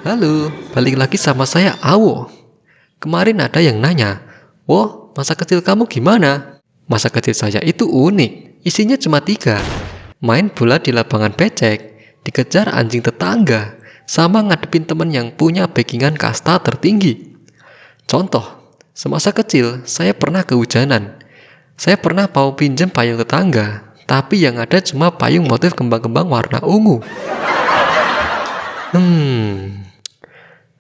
Halo, balik lagi sama saya Awo. Kemarin ada yang nanya, "Woh, masa kecil kamu gimana?" Masa kecil saya itu unik, isinya cuma 3. Main bola di lapangan becek, dikejar anjing tetangga, sama ngadepin temen yang punya backingan kasta tertinggi. Contoh, semasa kecil saya pernah kehujanan. Saya pernah mau pinjem payung tetangga, tapi yang ada cuma payung motif kembang-kembang warna ungu.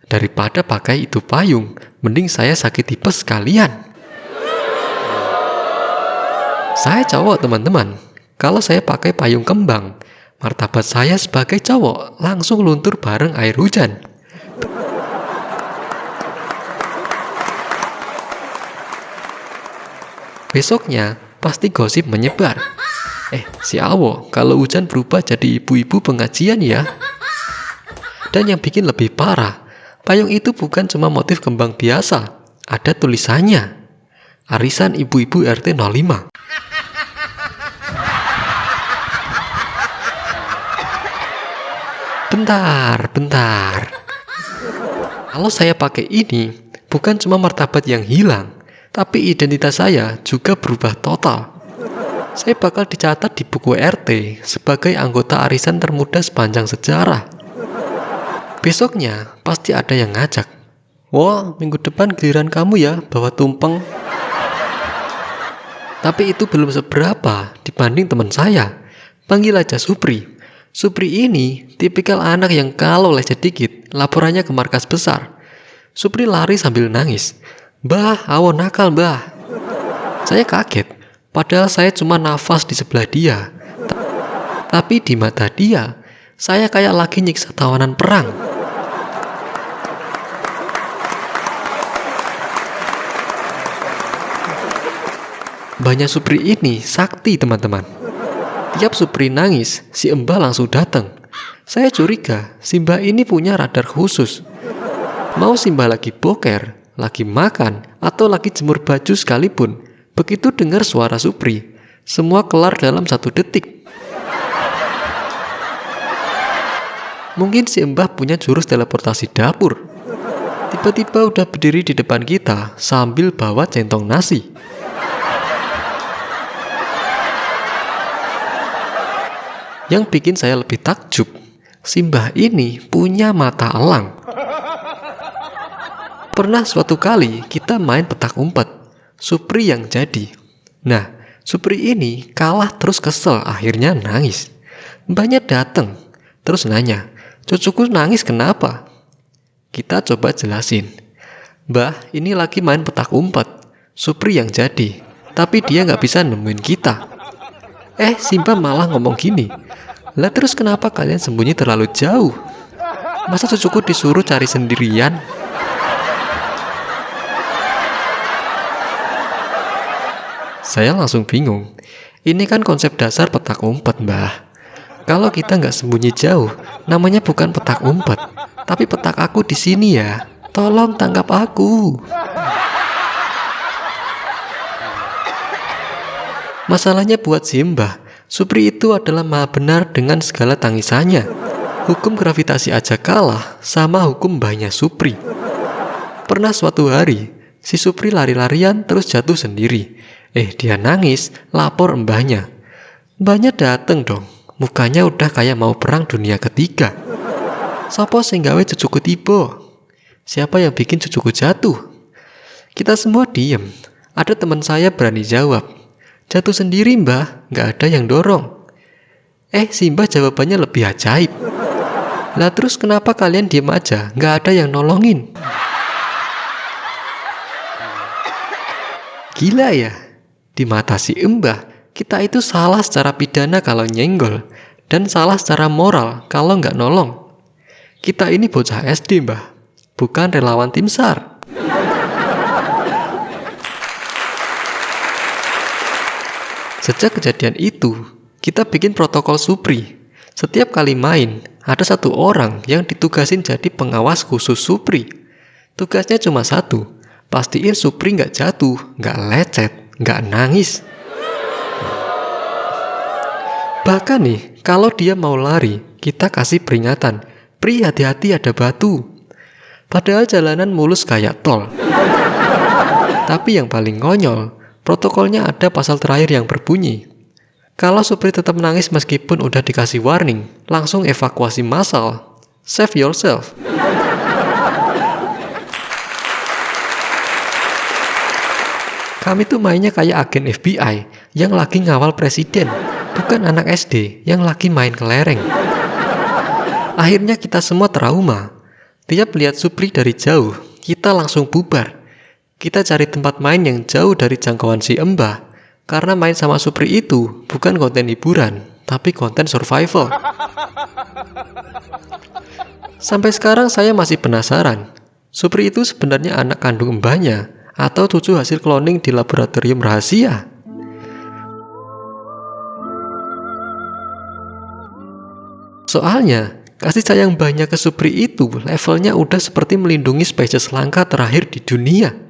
Daripada pakai itu payung, mending saya sakit tipes sekalian. Saya cowok, teman-teman. Kalau saya pakai payung kembang, martabat saya sebagai cowok langsung luntur bareng air hujan. Besoknya, pasti gosip menyebar. Si Awo, kalau hujan berubah jadi ibu-ibu pengajian ya. Dan yang bikin lebih parah, payung itu bukan cuma motif kembang biasa, ada tulisannya. Arisan ibu-ibu RT 05. Bentar. Kalau saya pakai ini, bukan cuma martabat yang hilang, tapi identitas saya juga berubah total. Saya bakal dicatat di buku RT sebagai anggota arisan termuda sepanjang sejarah. Besoknya, pasti ada yang ngajak. "Wah, minggu depan giliran kamu ya bawa tumpeng." Tapi itu belum seberapa dibanding teman saya. Panggil aja Supri. Supri ini tipikal anak yang kalau lecet dikit, laporannya ke markas besar. Supri lari sambil nangis. "Mbah, Awo nakal, mbah." Saya kaget, padahal saya cuma nafas di sebelah dia. Tapi di mata dia, saya kayak lagi nyiksa tawanan perang. Banyak Supri ini sakti, teman-teman. Tiap Supri nangis, si Mbah langsung datang. Saya curiga si Mbah ini punya radar khusus. Mau si Mbah lagi boker, lagi makan, atau lagi jemur baju sekalipun, begitu dengar suara Supri, semua kelar dalam 1 detik. Mungkin si Mbah punya jurus teleportasi dapur. Tiba-tiba udah berdiri di depan kita sambil bawa centong nasi. Yang bikin saya lebih takjub, si Mbah ini punya mata elang. Pernah suatu kali kita main petak umpet, Supri yang jadi. Nah, Supri ini kalah terus kesel, akhirnya nangis. Mbahnya dateng, terus nanya, "Cucuku nangis kenapa?" Kita coba jelasin. "Mbah, ini lagi main petak umpet, Supri yang jadi, tapi dia nggak bisa nemuin kita." Si Mbah malah ngomong gini, "Lah terus kenapa kalian sembunyi terlalu jauh? Masa cucuku disuruh cari sendirian?" Saya langsung bingung. Ini kan konsep dasar petak umpet, Mbah. Kalau kita nggak sembunyi jauh, namanya bukan petak umpet, tapi petak aku di sini ya. Tolong tangkap aku. Masalahnya buat si Mbah, Supri itu adalah maha benar dengan segala tangisannya. Hukum gravitasi aja kalah sama hukum mbahnya Supri. Pernah suatu hari, si Supri lari-larian terus jatuh sendiri. Dia nangis, lapor mbahnya. Mbahnya dateng dong, mukanya udah kayak mau perang dunia ketiga. "Sopo sing gawe cucuku tiba? Siapa yang bikin cucuku jatuh?" Kita semua diem. Ada teman saya berani jawab, "Jatuh sendiri, Mbah, nggak ada yang dorong." Si Mbah jawabannya lebih ajaib. "Lah terus kenapa kalian diem aja, nggak ada yang nolongin?" Gila ya? Di mata si Mbah, kita itu salah secara pidana kalau nyenggol, dan salah secara moral kalau nggak nolong. Kita ini bocah SD, Mbah, bukan relawan tim SAR. Sejak kejadian itu, kita bikin protokol Supri. Setiap kali main, ada 1 orang yang ditugasin jadi pengawas khusus Supri. Tugasnya cuma 1, pastiin Supri nggak jatuh, nggak lecet, nggak nangis. Bahkan nih, kalau dia mau lari, kita kasih peringatan, "Pri, hati-hati ada batu." Padahal jalanan mulus kayak tol. Tapi yang paling konyol, protokolnya ada pasal terakhir yang berbunyi, kalau Supri tetap menangis meskipun udah dikasih warning, langsung evakuasi massal. Save yourself. Kami tuh mainnya kayak agen FBI yang lagi ngawal presiden, bukan anak SD yang lagi main kelereng. Akhirnya kita semua trauma. Tiap lihat Supri dari jauh, kita langsung bubar. Kita cari tempat main yang jauh dari jangkauan si Mbah. Karena main sama Supri itu bukan konten hiburan, tapi konten survival. Sampai sekarang saya masih penasaran, Supri itu sebenarnya anak kandung mbahnya atau cucu hasil cloning di laboratorium rahasia? Soalnya, kasih sayang mbahnya ke Supri itu levelnya udah seperti melindungi spesies langka terakhir di dunia.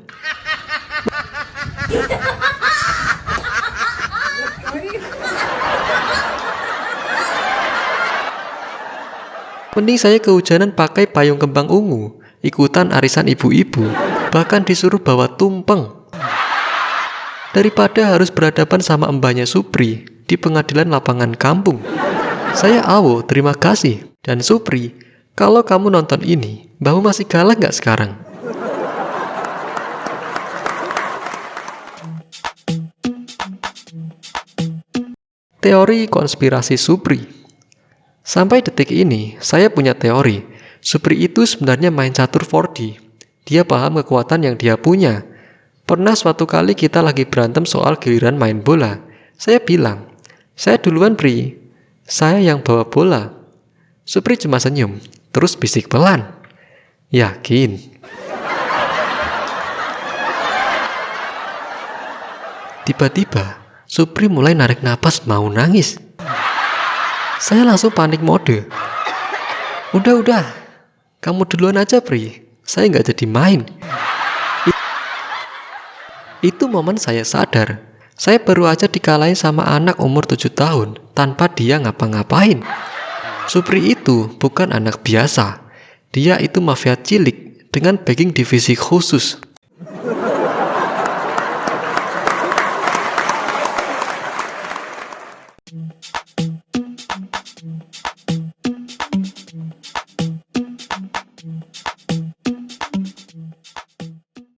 Mending saya kehujanan pakai payung kembang ungu, ikutan arisan ibu-ibu, bahkan disuruh bawa tumpeng. Daripada harus berhadapan sama mbahnya Supri di pengadilan lapangan kampung. Saya awo, terima kasih. Dan Supri, kalau kamu nonton ini, mbahmu masih galak nggak sekarang? Teori konspirasi Supri. Sampai detik ini, saya punya teori. Supri itu sebenarnya main catur 4D. Dia paham kekuatan yang dia punya. Pernah suatu kali kita lagi berantem soal giliran main bola. Saya bilang, saya duluan Pri. Saya yang bawa bola. Supri cuma senyum, terus bisik pelan. Yakin? Tiba-tiba, Supri mulai narik napas mau nangis. Saya langsung panik mode. Udah, kamu duluan aja Pri, saya nggak jadi main. Itu momen saya sadar, saya baru aja dikalahin sama anak umur 7 tahun, tanpa dia ngapa-ngapain. Supri itu bukan anak biasa, dia itu mafia cilik, dengan backing divisi khusus.